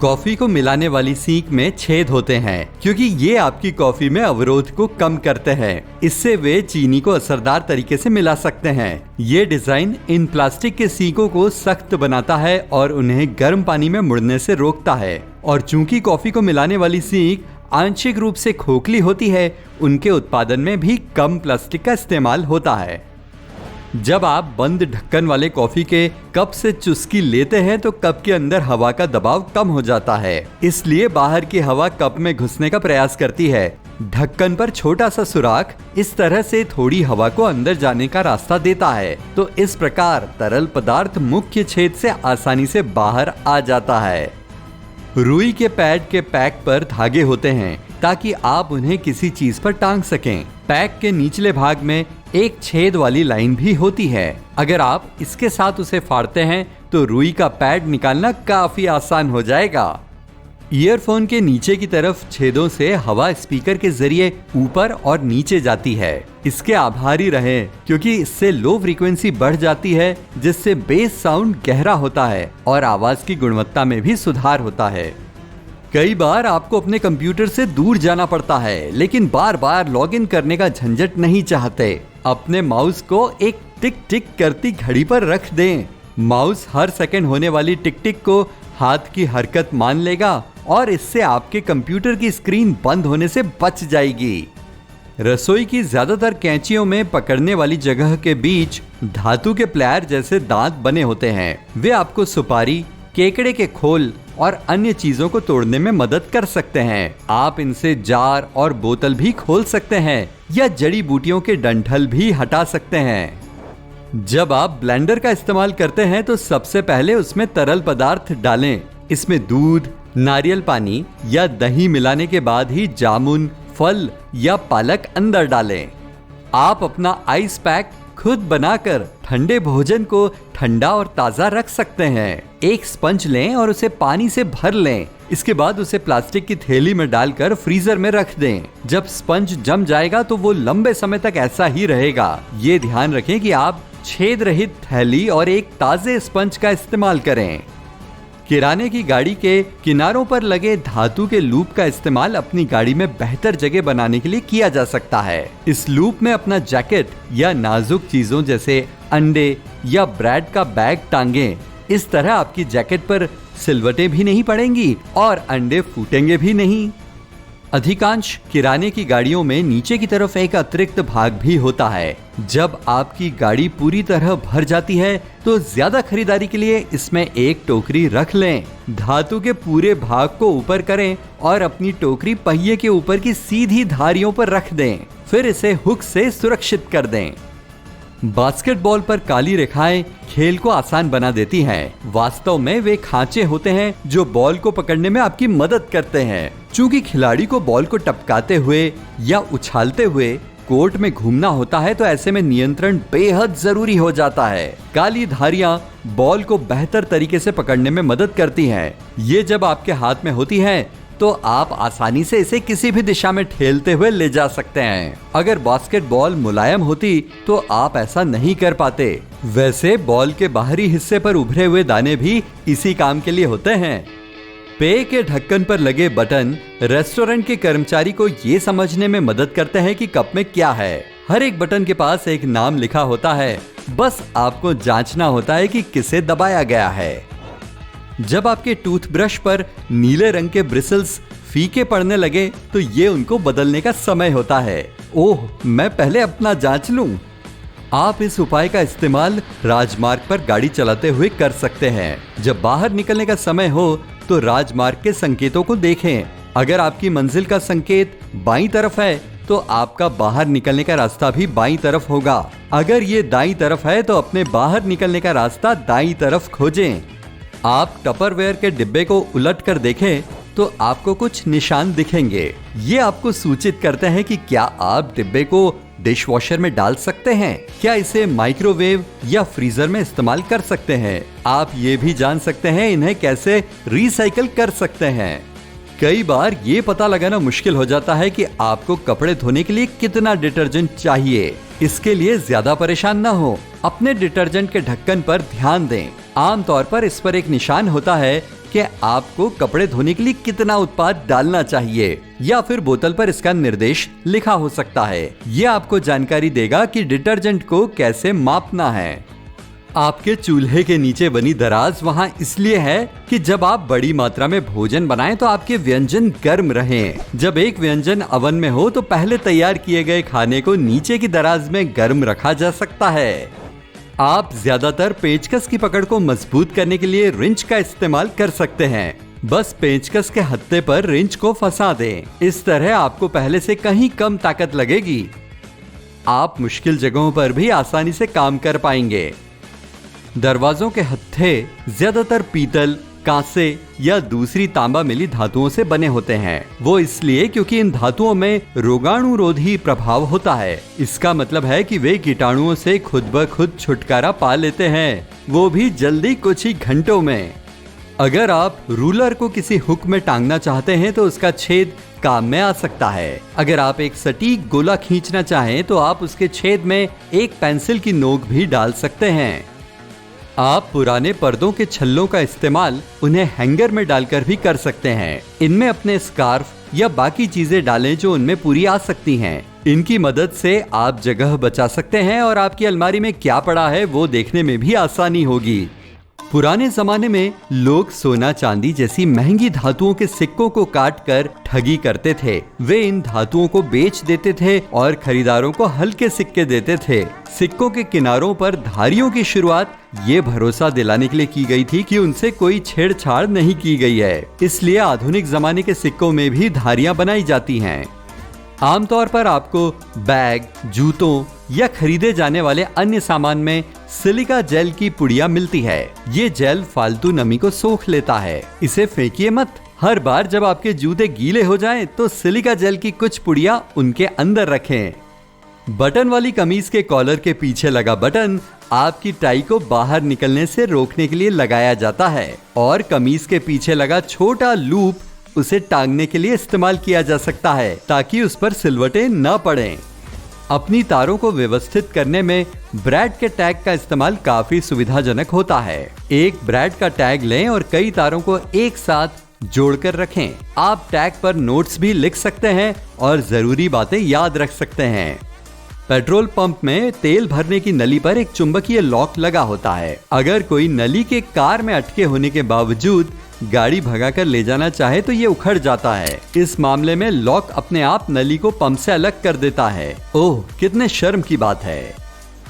Coffee को मिलाने वाली सीक में छेद होते हैं क्योंकि ये आपकी कॉफी में अवरोध को कम करते हैं। इससे वे चीनी को असरदार तरीके से मिला सकते हैं। ये डिजाइन इन प्लास्टिक के सीकों को सख्त बनाता है और उन्हें गर्म पानी में मुड़ने से रोकता है। और चूंकि कॉफी को मिलाने वाली सीक आंशिक रूप से खोखली होती है, उनके उत्पादन में भी कम प्लास्टिक का इस्तेमाल होता है। जब आप बंद ढक्कन वाले कॉफी के कप से चुस्की लेते हैं तो कप के अंदर हवा का दबाव कम हो जाता है, इसलिए बाहर की हवा कप में घुसने का प्रयास करती है। ढक्कन पर छोटा सा सुराख इस तरह से थोड़ी हवा को अंदर जाने का रास्ता देता है, तो इस प्रकार तरल पदार्थ मुख्य छेद से आसानी से बाहर आ जाता है। रुई के पैड के पैक पर धागे होते हैं ताकि आप उन्हें किसी चीज पर टांग सकें। पैक के निचले भाग में एक छेद वाली लाइन भी होती है। अगर आप इसके साथ उसे फाड़ते हैं तो रुई का पैड निकालना काफी आसान हो जाएगा। ईयरफोन के नीचे की तरफ छेदों से हवा स्पीकर के जरिए ऊपर और नीचे जाती है। इसके आभारी रहें क्योंकि इससे लो फ्रीक्वेंसी बढ़ जाती है, जिससे बेस साउंड गहरा होता है और आवाज की गुणवत्ता में भी सुधार होता है। कई बार आपको अपने कंप्यूटर से दूर जाना पड़ता है, लेकिन बार बार लॉगिन करने का झंझट नहीं चाहते। अपने माउस को एक टिक टिक करती घड़ी पर रख दें। माउस हर सेकंड होने वाली टिक टिक को हाथ की हरकत मान लेगा और इससे आपके कंप्यूटर की स्क्रीन बंद होने से बच जाएगी। रसोई की ज्यादातर कैंचियों में पकड़ने वाली जगह के बीच धातु के प्लायर जैसे दांत बने होते हैं। वे आपको सुपारी, केकड़े के खोल और अन्य चीजों को तोड़ने में मदद कर सकते हैं। आप इनसे जार और बोतल भी खोल सकते हैं या जड़ी बूटियों के डंठल भी हटा सकते हैं। जब आप ब्लेंडर का इस्तेमाल करते हैं तो सबसे पहले उसमें तरल पदार्थ डालें। इसमें दूध, नारियल पानी या दही मिलाने के बाद ही जामुन, फल या पालक अंदर डालें। आप अपना आइस पैक खुद बनाकर ठंडे भोजन को ठंडा और ताजा रख सकते हैं। एक स्पंज लें और उसे पानी से भर लें। इसके बाद उसे प्लास्टिक की थैली में डालकर फ्रीजर में रख दें। जब स्पंज जम जाएगा तो वो लंबे समय तक ऐसा ही रहेगा। ये ध्यान रखें कि आप छेद रहित थैली और एक ताजे स्पंज का इस्तेमाल करें। किराने की गाड़ी के किनारों पर लगे धातु के लूप का इस्तेमाल अपनी गाड़ी में बेहतर जगह बनाने के लिए किया जा सकता है। इस लूप में अपना जैकेट या नाजुक चीजों जैसे अंडे या ब्रेड का बैग टांगें। इस तरह आपकी जैकेट पर सिलवटें भी नहीं पड़ेंगी और अंडे फूटेंगे भी नहीं। अधिकांश किराने की गाड़ियों में नीचे की तरफ एक अतिरिक्त भाग भी होता है। जब आपकी गाड़ी पूरी तरह भर जाती है तो ज्यादा खरीदारी के लिए इसमें एक टोकरी रख लें। धातु के पूरे भाग को ऊपर करें और अपनी टोकरी पहिए के ऊपर की सीधी धारियों पर रख दें। फिर इसे हुक से सुरक्षित कर दें। बास्केटबॉल पर काली रेखाएं खेल को आसान बना देती हैं। वास्तव में वे खांचे होते हैं जो बॉल को पकड़ने में आपकी मदद करते हैं। चूंकि खिलाड़ी को बॉल को टपकाते हुए या उछालते हुए कोर्ट में घूमना होता है, तो ऐसे में नियंत्रण बेहद जरूरी हो जाता है। काली धारियां बॉल को बेहतर तरीके से पकड़ने में मदद करती हैं। ये जब आपके हाथ में होती हैं तो आप आसानी से इसे किसी भी दिशा में ठेलते हुए ले जा सकते हैं। अगर बास्केटबॉल मुलायम होती तो आप ऐसा नहीं कर पाते। वैसे बॉल के बाहरी हिस्से पर उभरे हुए दाने भी इसी काम के लिए होते हैं। पेय के ढक्कन पर लगे बटन रेस्टोरेंट के कर्मचारी को ये समझने में मदद करते हैं कि कप में क्या है। हर एक बटन के पास एक नाम लिखा होता है, बस आपको जांचना होता है कि किसे दबाया गया है। जब आपके टूथब्रश पर नीले रंग के ब्रिसल्स फीके पड़ने लगे तो ये उनको बदलने का समय होता है। ओह, मैं पहले अपना जांच लूं। आप इस उपाय का इस्तेमाल राजमार्ग पर गाड़ी चलाते हुए कर सकते हैं। जब बाहर निकलने का समय हो तो राजमार्ग के संकेतों को देखें। अगर आपकी मंजिल का संकेत बाईं तरफ है तो आपका बाहर निकलने का रास्ता भी बाईं तरफ होगा। अगर ये दाईं तरफ है तो अपने बाहर निकलने का रास्ता दाईं तरफ खोजें। आप टपरवेयर के डिब्बे को उलट कर देखें तो आपको कुछ निशान दिखेंगे। ये आपको सूचित करते हैं कि क्या आप डिब्बे को डिशवॉशर में डाल सकते हैं, क्या इसे माइक्रोवेव या फ्रीजर में इस्तेमाल कर सकते हैं। आप ये भी जान सकते हैं इन्हें कैसे रिसाइकल कर सकते हैं। कई बार ये पता लगाना मुश्किल हो जाता है कि आपको कपड़े धोने के लिए कितना डिटर्जेंट चाहिए। इसके लिए ज्यादा परेशान न हो, अपने डिटर्जेंट के ढक्कन पर ध्यान दें। आमतौर पर इस पर एक निशान होता है कि आपको कपड़े धोने के लिए कितना उत्पाद डालना चाहिए, या फिर बोतल पर इसका निर्देश लिखा हो सकता है। यह आपको जानकारी देगा कि डिटर्जेंट को कैसे मापना है। आपके चूल्हे के नीचे बनी दराज वहां इसलिए है कि जब आप बड़ी मात्रा में भोजन बनाएं तो आपके व्यंजन गर्म रहें। जब एक व्यंजन अवन में हो तो पहले तैयार किए गए खाने को नीचे की दराज में गर्म रखा जा सकता है। आप ज्यादातर पेचकस की पकड़ को मजबूत करने के लिए रिंच का इस्तेमाल कर सकते हैं। बस पेचकस के हत्थे पर रिंच को फंसा दें। इस तरह आपको पहले से कहीं कम ताकत लगेगी। आप मुश्किल जगहों पर भी आसानी से काम कर पाएंगे। दरवाजों के हत्थे ज्यादातर पीतल, कांसे या दूसरी तांबा मिली धातुओं से बने होते हैं। वो इसलिए क्योंकि इन धातुओं में रोगाणुरोधी प्रभाव होता है। इसका मतलब है कि वे कीटाणुओं से खुद ब खुद छुटकारा पा लेते हैं, वो भी जल्दी कुछ ही घंटों में। अगर आप रूलर को किसी हुक में टांगना चाहते हैं तो उसका छेद काम में आ सकता है। अगर आप एक सटीक गोला खींचना चाहें तो आप उसके छेद में एक पेंसिल की नोक भी डाल सकते हैं। आप पुराने पर्दों के छल्लों का इस्तेमाल उन्हें हैंगर में डालकर भी कर सकते हैं। इनमें अपने स्कार्फ या बाकी चीजें डालें जो उनमें पूरी आ सकती हैं। इनकी मदद से आप जगह बचा सकते हैं और आपकी अलमारी में क्या पड़ा है वो देखने में भी आसानी होगी। पुराने जमाने में लोग सोना चांदी जैसी महंगी धातुओं के सिक्कों को काट कर ठगी करते थे। वे इन धातुओं को बेच देते थे और खरीदारों को हल्के सिक्के देते थे। सिक्कों के किनारों पर धारियों की शुरुआत ये भरोसा दिलाने के लिए की गई थी कि उनसे कोई छेड़छाड़ नहीं की गई है। इसलिए आधुनिक जमाने के सिक्कों में भी धारियां बनाई जाती हैं। आमतौर पर आपको बैग, जूतों या खरीदे जाने वाले अन्य सामान में सिलिका जेल की पुड़िया मिलती है। ये जेल फालतू नमी को सोख लेता है। इसे फेंकिए मत। हर बार जब आपके जूते गीले हो जाएं, तो सिलिका जेल की कुछ पुड़िया उनके अंदर रखें। बटन वाली कमीज के कॉलर के पीछे लगा बटन आपकी टाई को बाहर निकलने से रोकने के लिए लगाया जाता है और कमीज के पीछे लगा छोटा लूप उसे टांगने के लिए इस्तेमाल किया जा सकता है ताकि उस पर सिलवटें न पड़ें। अपनी तारों को व्यवस्थित करने में ब्रैड के टैग का इस्तेमाल काफी सुविधाजनक होता है। एक ब्रैड का टैग लें और कई तारों को एक साथ जोड़कर रखें। आप टैग पर नोट्स भी लिख सकते हैं और जरूरी बातें याद रख सकते हैं। पेट्रोल पंप में तेल भरने की नली पर एक चुंबकीय लॉक लगा होता है। अगर कोई नली के कार में अटके होने के बावजूद गाड़ी भगाकर ले जाना चाहे तो ये उखड़ जाता है। इस मामले में लॉक अपने आप नली को पंप से अलग कर देता है। ओह, कितने शर्म की बात है।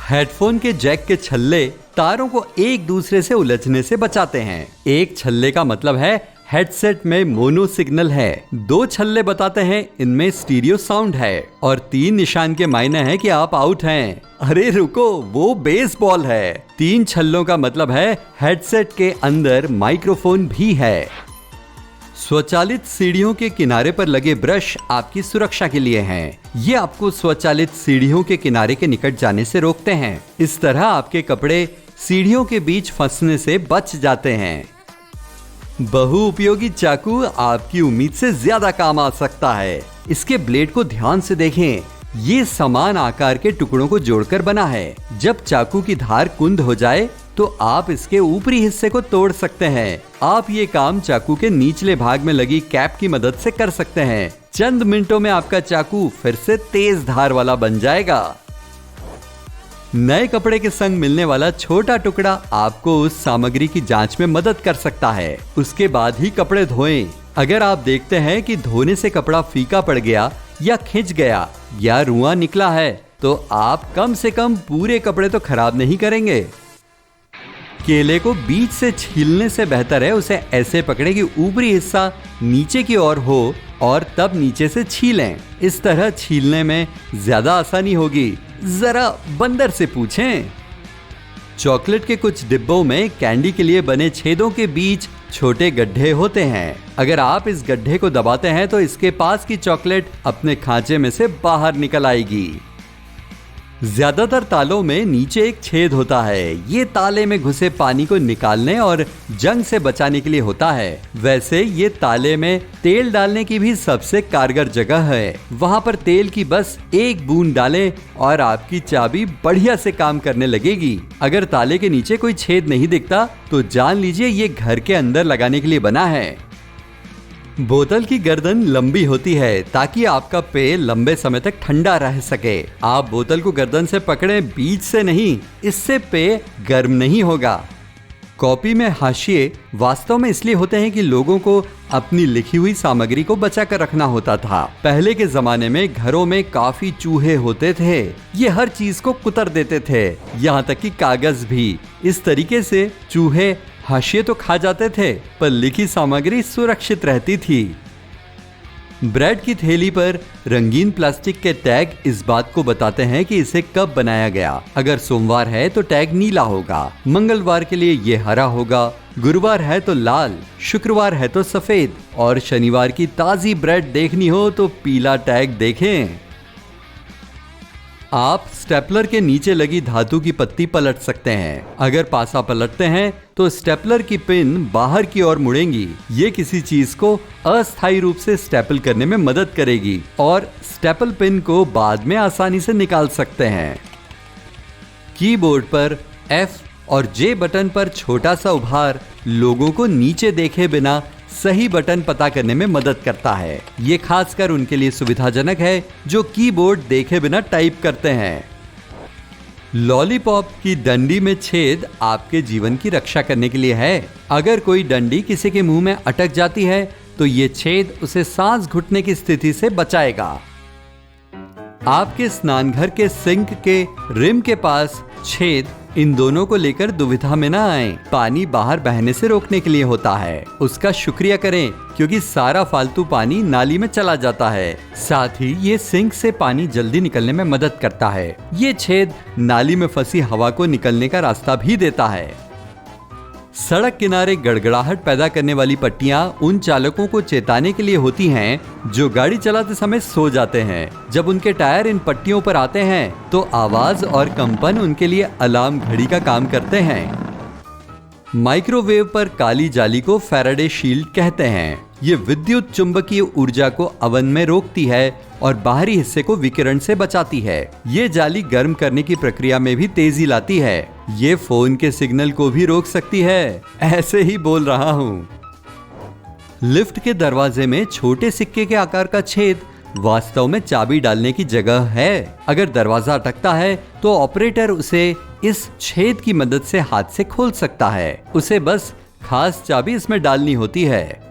हेडफोन के जैक के छल्ले तारों को एक दूसरे से उलझने से बचाते हैं। एक छल्ले का मतलब है हेडसेट में मोनो सिग्नल है। 2 छल्ले बताते हैं इनमें स्टीरियो साउंड है और 3 निशान के मायने है कि आप आउट हैं। अरे रुको, वो बेसबॉल है। 3 छल्लों का मतलब है हेडसेट के अंदर माइक्रोफोन भी है। स्वचालित सीढ़ियों के किनारे पर लगे ब्रश आपकी सुरक्षा के लिए हैं। ये आपको स्वचालित सीढ़ियों के किनारे के निकट जाने से रोकते हैं। इस तरह आपके कपड़े सीढ़ियों के बीच फंसने से बच जाते हैं। बहुउपयोगी चाकू आपकी उम्मीद से ज्यादा काम आ सकता है। इसके ब्लेड को ध्यान से देखें। ये समान आकार के टुकड़ों को जोड़कर बना है। जब चाकू की धार कुंद हो जाए तो आप इसके ऊपरी हिस्से को तोड़ सकते हैं। आप ये काम चाकू के निचले भाग में लगी कैप की मदद से कर सकते हैं। चंद मिनटों में आपका चाकू फिर से तेज धार वाला बन जाएगा। नए कपड़े के संग मिलने वाला छोटा टुकड़ा आपको उस सामग्री की जांच में मदद कर सकता है। उसके बाद ही कपड़े धोएं। अगर आप देखते हैं कि धोने से कपड़ा फीका पड़ गया या खिंच गया या रुआं निकला है तो आप कम से कम पूरे कपड़े तो खराब नहीं करेंगे। केले को बीच से छीलने से बेहतर है उसे ऐसे पकड़ें कि ऊपरी हिस्सा नीचे की ओर हो और तब नीचे से छीलें। इस तरह छीलने में ज्यादा आसानी होगी। जरा बंदर से पूछें। चॉकलेट के कुछ डिब्बों में कैंडी के लिए बने छेदों के बीच छोटे गड्ढे होते हैं। अगर आप इस गड्ढे को दबाते हैं तो इसके पास की चॉकलेट अपने खांचे में से बाहर निकल आएगी। ज्यादातर तालों में नीचे एक छेद होता है। ये ताले में घुसे पानी को निकालने और जंग से बचाने के लिए होता है। वैसे ये ताले में तेल डालने की भी सबसे कारगर जगह है। वहाँ पर तेल की बस एक बूंद डालें और आपकी चाबी बढ़िया से काम करने लगेगी। अगर ताले के नीचे कोई छेद नहीं दिखता तो जान लीजिए ये घर के अंदर लगाने के लिए बना है। बोतल की गर्दन लंबी होती है ताकि आपका पेय लंबे समय तक ठंडा रह सके। आप बोतल को गर्दन से पकड़ें, बीच से नहीं, इससे पेय गर्म नहीं होगा। कॉपी में हाशिए वास्तव में इसलिए होते हैं कि लोगों को अपनी लिखी हुई सामग्री को बचा कर रखना होता था। पहले के जमाने में घरों में काफी चूहे होते थे। ये हर चीज को कुतर देते थे, यहाँ तक कि कागज भी। इस तरीके से चूहे हाशिए तो खा जाते थे पर लिखी सामग्री सुरक्षित रहती थी। ब्रेड की थैली पर रंगीन प्लास्टिक के टैग इस बात को बताते हैं कि इसे कब बनाया गया। अगर सोमवार है तो टैग नीला होगा, मंगलवार के लिए ये हरा होगा, गुरुवार है तो लाल, शुक्रवार है तो सफेद और शनिवार की ताजी ब्रेड देखनी हो तो पीला टैग देखें। आप स्टेपलर के नीचे लगी धातु की पत्ती पलट सकते हैं। अगर पासा पलटते हैं तो स्टेपलर की पिन बाहर की ओर मुड़ेंगी। ये किसी चीज को अस्थायी रूप से स्टेपल करने में मदद करेगी और स्टेपल पिन को बाद में आसानी से निकाल सकते हैं। कीबोर्ड पर F और J बटन पर छोटा सा उभार लोगों को नीचे देखे बिना सही बटन पता करने में मदद करता है। ये खासकर उनके लिए सुविधाजनक है जो कीबोर्ड देखे बिना टाइप करते हैं। लॉलीपॉप की डंडी में छेद आपके जीवन की रक्षा करने के लिए है। अगर कोई डंडी किसी के मुंह में अटक जाती है तो ये छेद उसे सांस घुटने की स्थिति से बचाएगा। आपके स्नानघर के सिंक के रिम के पास छेद, इन दोनों को लेकर दुविधा में ना आए। पानी बाहर बहने से रोकने के लिए होता है। उसका शुक्रिया करें क्योंकि सारा फालतू पानी नाली में चला जाता है। साथ ही ये सिंक से पानी जल्दी निकलने में मदद करता है। ये छेद नाली में फंसी हवा को निकलने का रास्ता भी देता है। सड़क किनारे गड़गड़ाहट पैदा करने वाली पट्टियां उन चालकों को चेताने के लिए होती हैं जो गाड़ी चलाते समय सो जाते हैं। जब उनके टायर इन पट्टियों पर आते हैं तो आवाज और कंपन उनके लिए अलार्म घड़ी का काम करते हैं। माइक्रोवेव पर काली जाली को फैराडे शील्ड कहते हैं। ये विद्युत चुंबकीय ऊर्जा को अवन में रोकती है और बाहरी हिस्से को विकिरण से बचाती है। ये जाली गर्म करने की प्रक्रिया में भी तेजी लाती है। ये फोन के सिग्नल को भी रोक सकती है। ऐसे ही बोल रहा हूँ। लिफ्ट के दरवाजे में छोटे सिक्के के आकार का छेद वास्तव में चाबी डालने की जगह है। अगर दरवाजा अटकता है तो ऑपरेटर उसे इस छेद की मदद से हाथ से खोल सकता है। उसे बस खास चाबी इसमें डालनी होती है।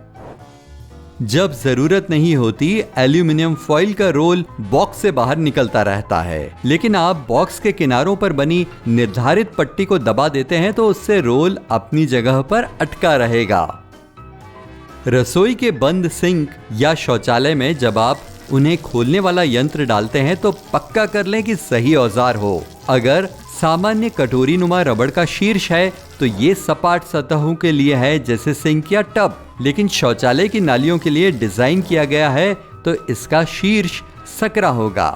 जब जरूरत नहीं होती, एल्यूमिनियम फॉइल का रोल बॉक्स से बाहर निकलता रहता है, लेकिन आप बॉक्स के किनारों पर बनी निर्धारित पट्टी को दबा देते हैं तो उससे रोल अपनी जगह पर अटका रहेगा। रसोई के बंद सिंक या शौचालय में जब आप उन्हें खोलने वाला यंत्र डालते हैं तो पक्का कर लें कि सही औजार हो। अगर सामान्य कटोरी नुमा रबड़ का शीर्ष है तो ये सपाट सतहों के लिए है जैसे सिंक या टब, लेकिन शौचालय की नालियों के लिए डिजाइन किया गया है तो इसका शीर्ष सकरा होगा।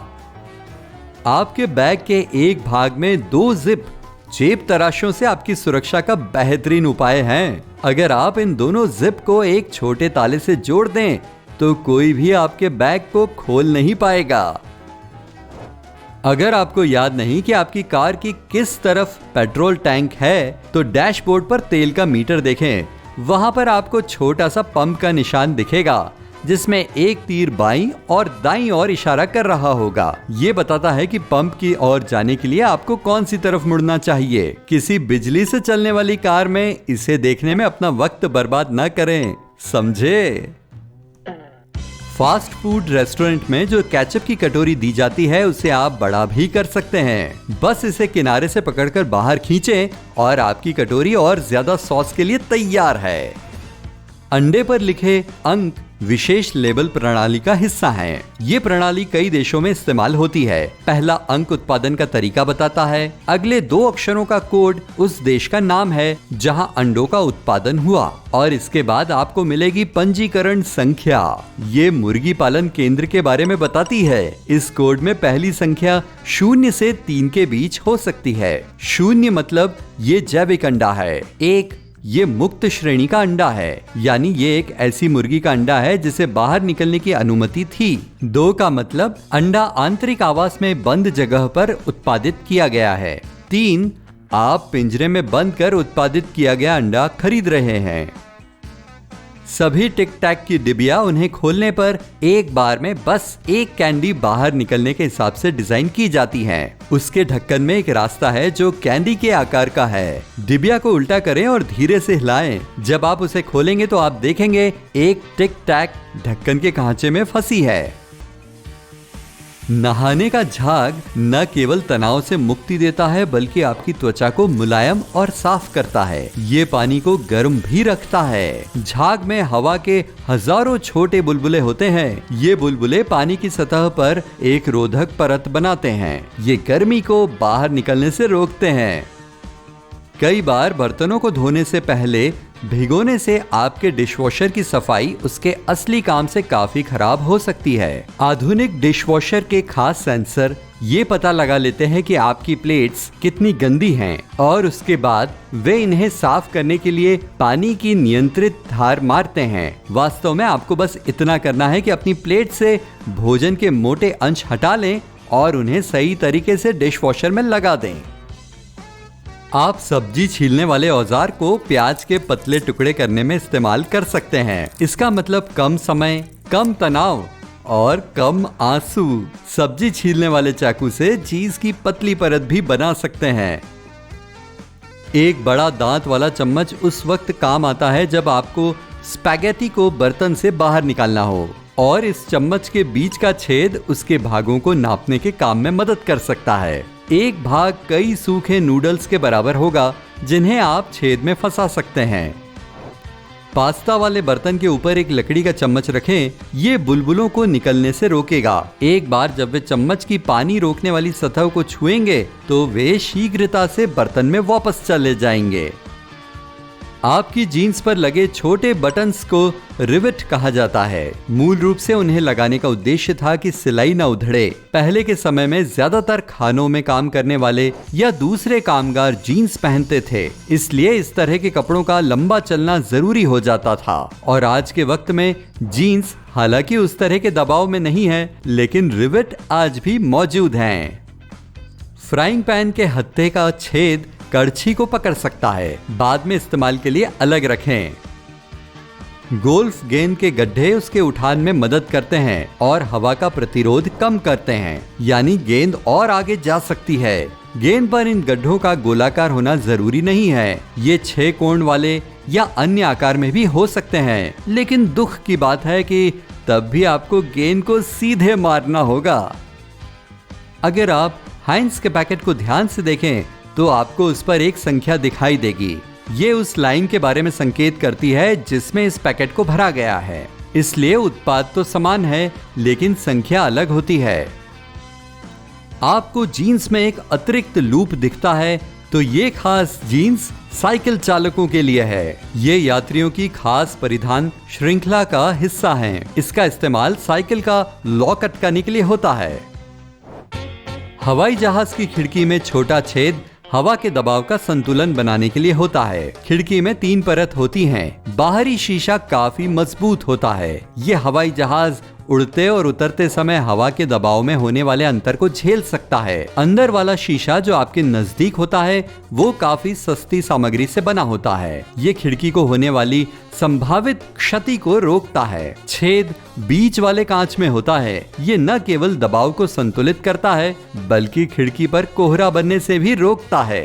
आपके बैग के एक भाग में 2 जिप जेब तराशों से आपकी सुरक्षा का बेहतरीन उपाय हैं। अगर आप इन दोनों जिप को एक छोटे ताले से जोड़ दें तो कोई भी आपके बैग को खोल नहीं पाएगा। अगर आपको याद नहीं कि आपकी कार की किस तरफ पेट्रोल टैंक है तो डैशबोर्ड पर तेल का मीटर देखें। वहां पर आपको छोटा सा पंप का निशान दिखेगा जिसमें एक तीर बाईं और दाईं ओर इशारा कर रहा होगा। ये बताता है कि पंप की ओर जाने के लिए आपको कौन सी तरफ मुड़ना चाहिए। किसी बिजली से चलने वाली कार में इसे देखने में अपना वक्त बर्बाद न करें, समझे? फास्ट फूड रेस्टोरेंट में जो केचप की कटोरी दी जाती है उसे आप बड़ा भी कर सकते हैं। बस इसे किनारे से पकड़कर बाहर खींचें और आपकी कटोरी और ज्यादा सॉस के लिए तैयार है। अंडे पर लिखे अंक विशेष लेबल प्रणाली का हिस्सा हैं। ये प्रणाली कई देशों में इस्तेमाल होती है। पहला अंक उत्पादन का तरीका बताता है, अगले 2 अक्षरों का कोड उस देश का नाम है जहां अंडों का उत्पादन हुआ, और इसके बाद आपको मिलेगी पंजीकरण संख्या। ये मुर्गी पालन केंद्र के बारे में बताती है। इस कोड में पहली संख्या 0 से 3 के बीच हो सकती है। 0 मतलब ये जैविक अंडा है। 1 ये मुक्त श्रेणी का अंडा है, यानी ये एक ऐसी मुर्गी का अंडा है जिसे बाहर निकलने की अनुमति थी। 2 का मतलब अंडा आंतरिक आवास में बंद जगह पर उत्पादित किया गया है। 3 आप पिंजरे में बंद कर उत्पादित किया गया अंडा खरीद रहे हैं। सभी टिक टैक की डिबिया उन्हें खोलने पर एक बार में बस एक कैंडी बाहर निकलने के हिसाब से डिजाइन की जाती है। उसके ढक्कन में एक रास्ता है जो कैंडी के आकार का है। डिबिया को उल्टा करें और धीरे से हिलाएं। जब आप उसे खोलेंगे तो आप देखेंगे एक टिक टैक ढक्कन के खांचे में फंसी है। नहाने का झाग न केवल तनाव से मुक्ति देता है बल्कि आपकी त्वचा को मुलायम और साफ करता है। ये पानी को गर्म भी रखता है। झाग में हवा के हजारों छोटे बुलबुले होते हैं। ये बुलबुले पानी की सतह पर एक रोधक परत बनाते हैं। ये गर्मी को बाहर निकलने से रोकते हैं। कई बार बर्तनों को धोने से पहले भिगोने से आपके डिशवॉशर की सफाई उसके असली काम से काफी खराब हो सकती है। आधुनिक डिशवॉशर के खास सेंसर ये पता लगा लेते हैं कि आपकी प्लेट्स कितनी गंदी हैं और उसके बाद वे इन्हें साफ करने के लिए पानी की नियंत्रित धार मारते हैं। वास्तव में आपको बस इतना करना है कि अपनी प्लेट से भोजन के मोटे अंश हटा लें और उन्हें सही तरीके से डिशवॉशर में लगा दें। आप सब्जी छीलने वाले औजार को प्याज के पतले टुकड़े करने में इस्तेमाल कर सकते हैं। इसका मतलब कम समय, कम तनाव और कम आंसू। सब्जी छीलने वाले चाकू से चीज की पतली परत भी बना सकते हैं। एक बड़ा दांत वाला चम्मच उस वक्त काम आता है जब आपको स्पैगेटी को बर्तन से बाहर निकालना हो, और इस चम्मच के बीच का छेद उसके भागों को नापने के काम में मदद कर सकता है। एक भाग कई सूखे नूडल्स के बराबर होगा जिन्हें आप छेद में फंसा सकते हैं। पास्ता वाले बर्तन के ऊपर एक लकड़ी का चम्मच रखें। ये बुलबुलों को निकलने से रोकेगा। एक बार जब वे चम्मच की पानी रोकने वाली सतह को छुएंगे तो वे शीघ्रता से बर्तन में वापस चले जाएंगे। आपकी जीन्स पर लगे छोटे बटन्स को रिवेट कहा जाता है। मूल रूप से उन्हें लगाने का उद्देश्य था कि सिलाई न उधड़े। पहले के समय में ज्यादातर खानों में काम करने वाले या दूसरे कामगार जीन्स पहनते थे, इसलिए इस तरह के कपड़ों का लंबा चलना जरूरी हो जाता था। और आज के वक्त में जीन्स हालांकि उस तरह के दबाव में नहीं है, लेकिन रिवेट आज भी मौजूद हैं। फ्राइंग पैन के हत्थे का छेद कड़छी को पकड़ सकता है। बाद में इस्तेमाल के लिए अलग रखें। गोल्फ गेंद के गड्ढे उसके उठान में मदद करते हैं और हवा का प्रतिरोध कम करते हैं, यानी गेंद और आगे जा सकती है। गेंद पर इन गड्ढों का गोलाकार होना जरूरी नहीं है। ये 6 कोण वाले या अन्य आकार में भी हो सकते हैं, लेकिन दुख की बात है कि तब भी आपको गेंद को सीधे मारना होगा। अगर आप हाइंस के पैकेट को ध्यान से देखें तो आपको उस पर एक संख्या दिखाई देगी। ये उस लाइन के बारे में संकेत करती है जिसमें इस पैकेट को भरा गया है। इसलिए उत्पाद तो समान है, लेकिन संख्या अलग होती है। आपको जीन्स में एक अतिरिक्त लूप दिखता है, तो ये खास जीन्स साइकिल चालकों के लिए है। ये यात्रियों की खास परिधान श्रृंखला का हिस्सा है। इसका इस्तेमाल साइकिल का लॉक अटकाने के लिए होता है। हवाई जहाज की खिड़की में छोटा छेद हवा के दबाव का संतुलन बनाने के लिए होता है। खिड़की में 3 परत होती हैं। बाहरी शीशा काफी मजबूत होता है। ये हवाई जहाज उड़ते और उतरते समय हवा के दबाव में होने वाले अंतर को झेल सकता है। अंदर वाला शीशा जो आपके नजदीक होता है वो काफी सस्ती सामग्री से बना होता है। ये खिड़की को होने वाली संभावित क्षति को रोकता है। छेद बीच वाले कांच में होता है। ये न केवल दबाव को संतुलित करता है बल्कि खिड़की पर कोहरा बनने से भी रोकता है।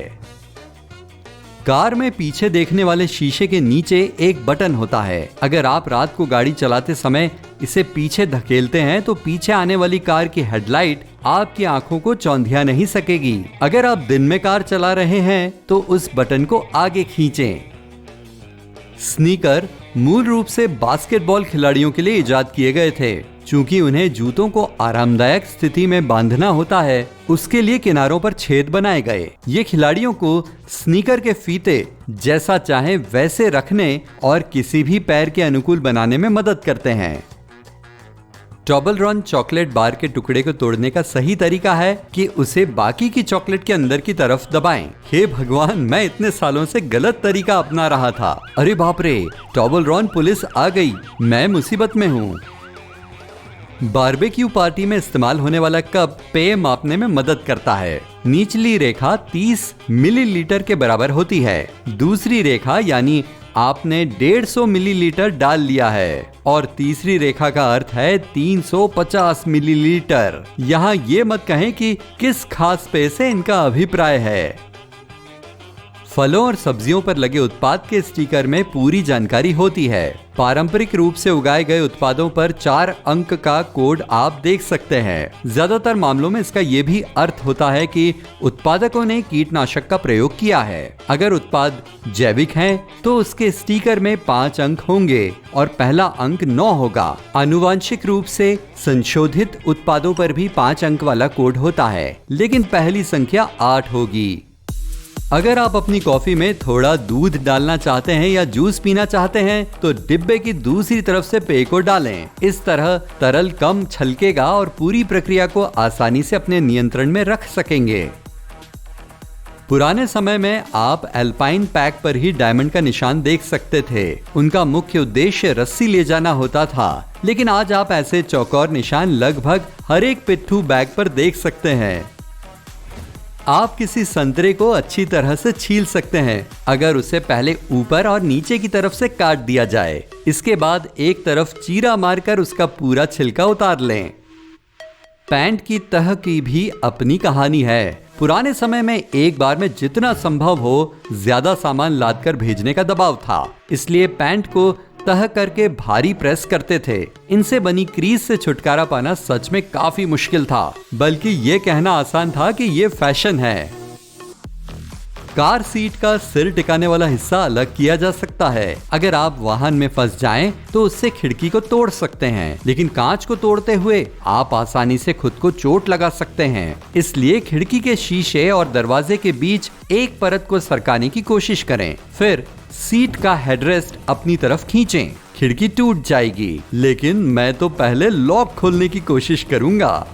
कार में पीछे देखने वाले शीशे के नीचे एक बटन होता है। अगर आप रात को गाड़ी चलाते समय इसे पीछे धकेलते हैं तो पीछे आने वाली कार की हेडलाइट आपकी आंखों को चौंधिया नहीं सकेगी। अगर आप दिन में कार चला रहे हैं तो उस बटन को आगे खींचें। स्नीकर मूल रूप से बास्केटबॉल खिलाड़ियों के लिए इजाद किए गए थे। चूंकि उन्हें जूतों को आरामदायक स्थिति में बांधना होता है, उसके लिए किनारों पर छेद बनाए गए। ये खिलाड़ियों को स्नीकर के फीते जैसा चाहे वैसे रखने और किसी भी पैर के अनुकूल बनाने में मदद करते हैं। टॉबलरॉन चॉकलेट बार के टुकड़े को तोड़ने का सही तरीका है कि उसे बाकी की चॉकलेट के अंदर की तरफ दबाएं। हे भगवान, मैं इतने सालों से गलत तरीका अपना रहा था। अरे बाप रे, टॉबलरॉन पुलिस आ गई, मैं मुसीबत में हूँ। बारबेक्यू पार्टी में इस्तेमाल होने वाला कप पेय मापने में मदद करता है। निचली रेखा 30 मिलीलीटर के बराबर होती है। दूसरी रेखा यानी आपने 150 मिलीलीटर डाल लिया है और तीसरी रेखा का अर्थ है 350 मिलीलीटर। यहाँ ये मत कहें कि किस खास पेय से इनका अभिप्राय है। फलों और सब्जियों पर लगे उत्पाद के स्टिकर में पूरी जानकारी होती है। पारंपरिक रूप से उगाए गए उत्पादों पर 4 अंक का कोड आप देख सकते हैं। ज्यादातर मामलों में इसका ये भी अर्थ होता है कि उत्पादकों ने कीटनाशक का प्रयोग किया है। अगर उत्पाद जैविक है तो उसके स्टिकर में 5 अंक होंगे और पहला अंक 9 होगा। आनुवांशिक रूप से संशोधित उत्पादों पर भी 5 अंक वाला कोड होता है, लेकिन पहली संख्या 8 होगी। अगर आप अपनी कॉफी में थोड़ा दूध डालना चाहते हैं या जूस पीना चाहते हैं तो डिब्बे की दूसरी तरफ से पेय को डालें। इस तरह तरल कम छलकेगा और पूरी प्रक्रिया को आसानी से अपने नियंत्रण में रख सकेंगे। पुराने समय में आप एल्पाइन पैक पर ही डायमंड का निशान देख सकते थे। उनका मुख्य उद्देश्य रस्सी ले जाना होता था, लेकिन आज आप ऐसे चौकोर निशान लगभग हर एक पिट्ठू बैग पर देख सकते हैं। आप किसी संतरे को अच्छी तरह से छील सकते हैं अगर उसे पहले ऊपर और नीचे की तरफ से काट दिया जाए। इसके बाद एक तरफ चीरा मारकर उसका पूरा छिलका उतार लें। पैंट की तह की भी अपनी कहानी है। पुराने समय में एक बार में जितना संभव हो ज्यादा सामान लादकर भेजने का दबाव था, इसलिए पैंट को तह करके भारी प्रेस करते थे। इनसे बनी क्रीज से छुटकारा पाना सच में काफी मुश्किल था, बल्कि ये कहना आसान था कि ये फैशन है। कार सीट का सिर टिकाने वाला हिस्सा अलग किया जा सकता है। अगर आप वाहन में फंस जाएं तो उससे खिड़की को तोड़ सकते हैं, लेकिन कांच को तोड़ते हुए आप आसानी से खुद को चोट लगा सकते हैं। इसलिए खिड़की के शीशे और दरवाजे के बीच एक परत को सरकाने की कोशिश करें। फिर सीट का हेडरेस्ट अपनी तरफ खींचें, खिड़की टूट जाएगी। लेकिन मैं तो पहले लॉक खोलने की कोशिश करूंगा।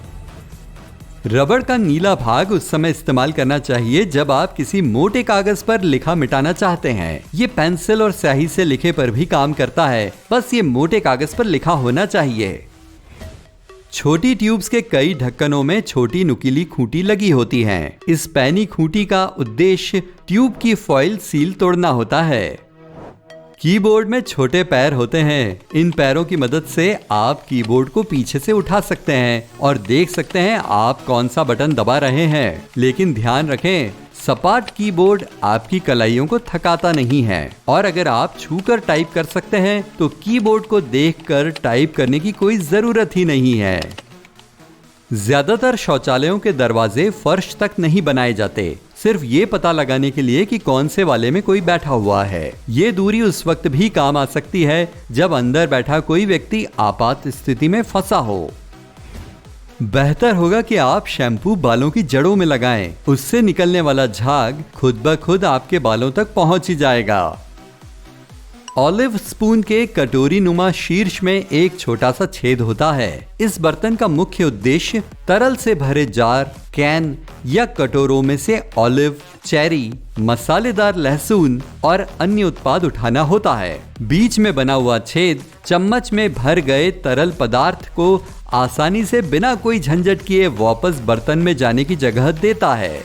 रबड़ का नीला भाग उस समय इस्तेमाल करना चाहिए जब आप किसी मोटे कागज पर लिखा मिटाना चाहते हैं। ये पेंसिल और स्याही से लिखे पर भी काम करता है, बस ये मोटे कागज पर लिखा होना चाहिए। छोटी ट्यूब्स के कई ढक्कनों में छोटी नुकीली खूंटी लगी होती हैं। इस पैनी खूंटी का उद्देश्य ट्यूब की फॉइल सील तोड़ना होता है। कीबोर्ड में छोटे पैर होते हैं। इन पैरों की मदद से आप कीबोर्ड को पीछे से उठा सकते हैं और देख सकते हैं आप कौन सा बटन दबा रहे हैं। लेकिन ध्यान रखें, सपाट कीबोर्ड आपकी कलाइयों को थकाता नहीं है और अगर आप छूकर टाइप कर सकते हैं तो कीबोर्ड को देखकर टाइप करने की कोई जरूरत ही नहीं है। ज्यादातर शौचालयों के दरवाजे फर्श तक नहीं बनाए जाते, सिर्फ ये पता लगाने के लिए कि कौन से वाले में कोई बैठा हुआ है। ये दूरी उस वक्त भी काम आ सकती है जब अंदर बैठा कोई व्यक्ति आपात स्थिति में फंसा हो। बेहतर होगा कि आप शैम्पू बालों की जड़ों में लगाएं। उससे निकलने वाला झाग खुद ब खुद आपके बालों तक पहुंच ही जाएगा। ऑलिव स्पून के कटोरी नुमा शीर्ष में एक छोटा सा छेद होता है। इस बर्तन का मुख्य उद्देश्य तरल से भरे जार, कैन या कटोरों में से ऑलिव, चेरी, मसालेदार लहसुन और अन्य उत्पाद उठाना होता है। बीच में बना हुआ छेद चम्मच में भर गए तरल पदार्थ को आसानी से बिना कोई झंझट किए वापस बर्तन में जाने की जगह देता है।